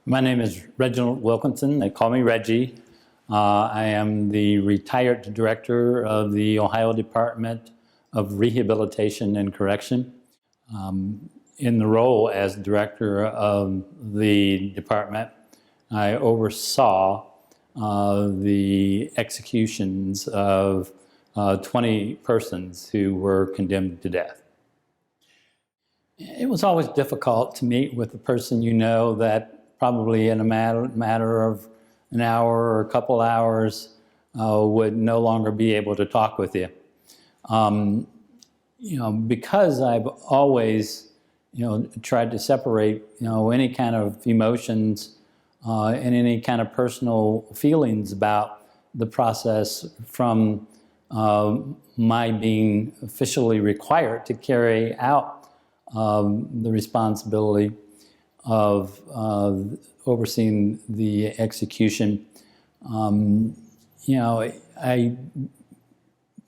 My name is Reginald Wilkinson. They call me Reggie. I am the retired director of the Ohio Department of Rehabilitation and Correction. In the role as director of the department, I oversaw the executions of 20 persons who were condemned to death. It was always difficult to meet with a person you know that probably in a matter of an hour or a couple hours would no longer be able to talk with you. Because I've always, tried to separate, any kind of emotions and any kind of personal feelings about the process from my being officially required to carry out the responsibility of overseeing the execution. I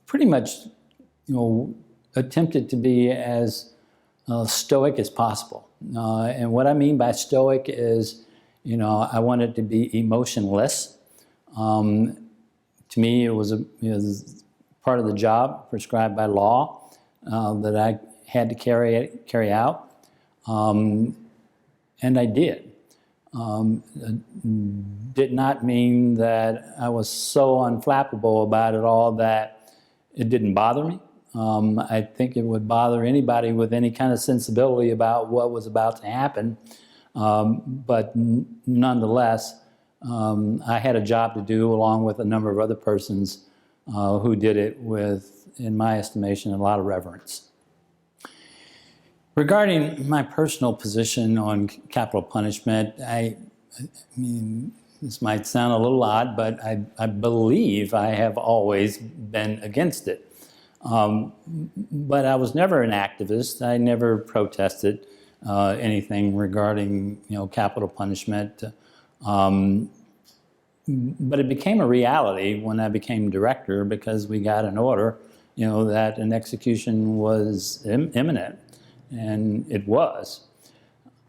pretty much, attempted to be as stoic as possible. And what I mean by stoic is, I wanted to be emotionless. To me, it was part of the job prescribed by law that I had to carry out. And I did. Did not mean that I was so unflappable about it all that it didn't bother me. I think it would bother anybody with any kind of sensibility about what was about to happen. But nonetheless, I had a job to do along with a number of other persons who did it with, in my estimation, a lot of reverence. Regarding my personal position on capital punishment, I mean, this might sound a little odd, but I believe I have always been against it. But I was never an activist. I never protested anything regarding, capital punishment. But it became a reality when I became director because we got an order, that an execution was imminent. And it was.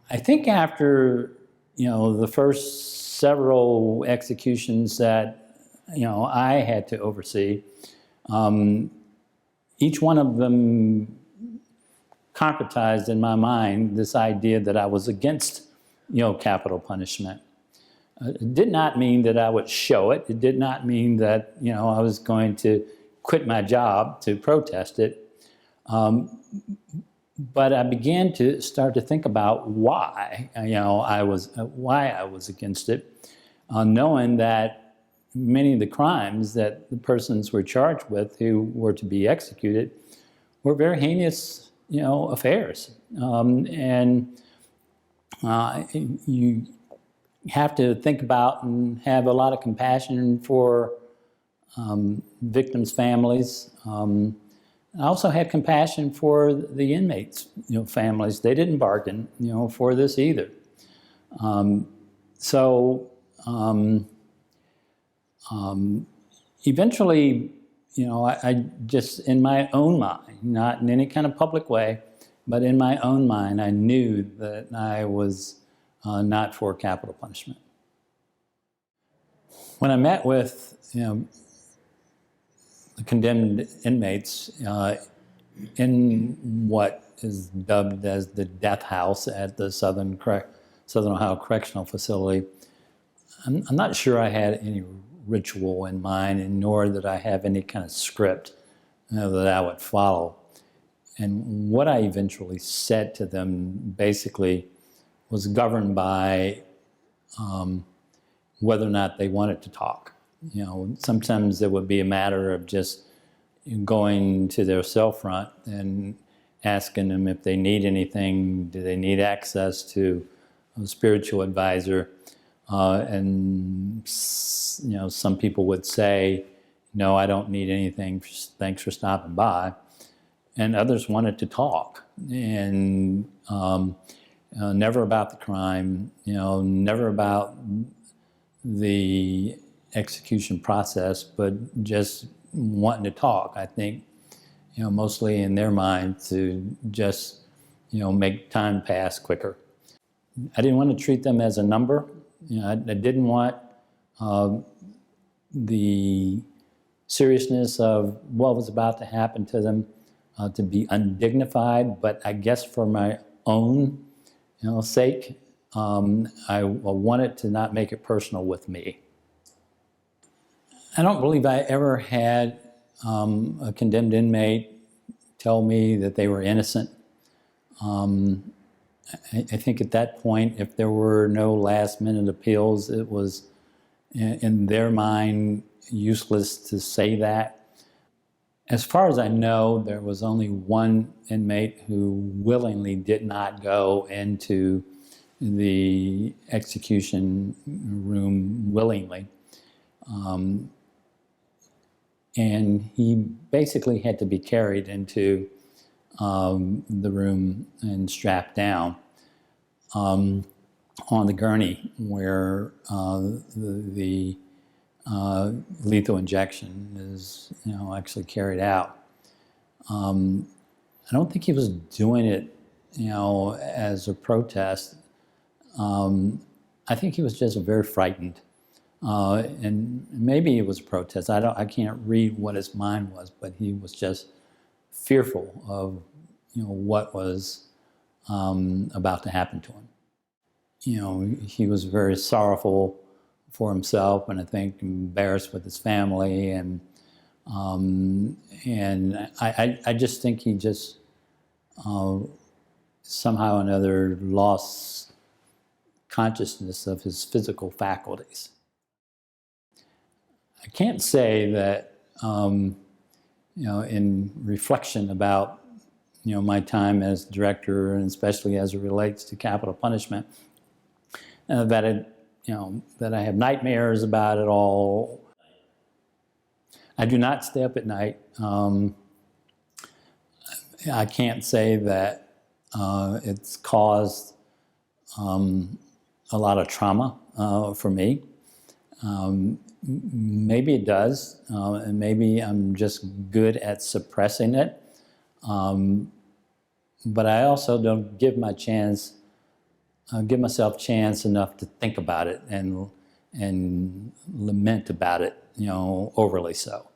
I think after, the first several executions that, I had to oversee, each one of them concretized in my mind this idea that I was against, capital punishment. It did not mean that I would show it. It did not mean that, I was going to quit my job to protest it. But I began to start to think about why, why I was against it, knowing that many of the crimes that the persons were charged with who were to be executed were very heinous, affairs. And you have to think about and have a lot of compassion for victims' families. I also had compassion for the inmates, families. They didn't bargain, for this either. Eventually, I just, in my own mind, not in any kind of public way, but in my own mind, I knew that I was not for capital punishment. When I met with, the condemned inmates in what is dubbed as the death house at the Southern Ohio Correctional Facility, I'm not sure I had any ritual in mind, and nor did I have any kind of script that I would follow. And what I eventually said to them basically was governed by whether or not they wanted to talk. Sometimes it would be a matter of just going to their cell front and asking them if they need anything, do they need access to a spiritual advisor. And some people would say, no, I don't need anything, thanks for stopping by. And others wanted to talk, and never about the crime, never about the execution process, but just wanting to talk. I think, mostly in their mind to just, make time pass quicker. I didn't want to treat them as a number. You know, I didn't want the seriousness of what was about to happen to them to be undignified, but I guess for my own, sake, I wanted to not make it personal with me. I don't believe I ever had a condemned inmate tell me that they were innocent. I think at that point, if there were no last-minute appeals, it was, in their mind, useless to say that. As far as I know, there was only one inmate who willingly did not go into the execution room willingly. And he basically had to be carried into the room and strapped down on the gurney where the lethal injection is, actually carried out. I don't think he was doing it, as a protest. I think he was just very frightened, and maybe it was a protest. I can't read what his mind was, but he was just fearful of, what was about to happen to him. He was very sorrowful for himself, and I think embarrassed with his family, and I just think he just somehow or another lost consciousness of his physical faculties. I can't say that, in reflection about, my time as director, and especially as it relates to capital punishment, that I have nightmares about it all. I do not stay up at night. I can't say that it's caused a lot of trauma for me. Maybe it does, and maybe I'm just good at suppressing it. But I also don't give myself chance enough to think about it and lament about it, overly so.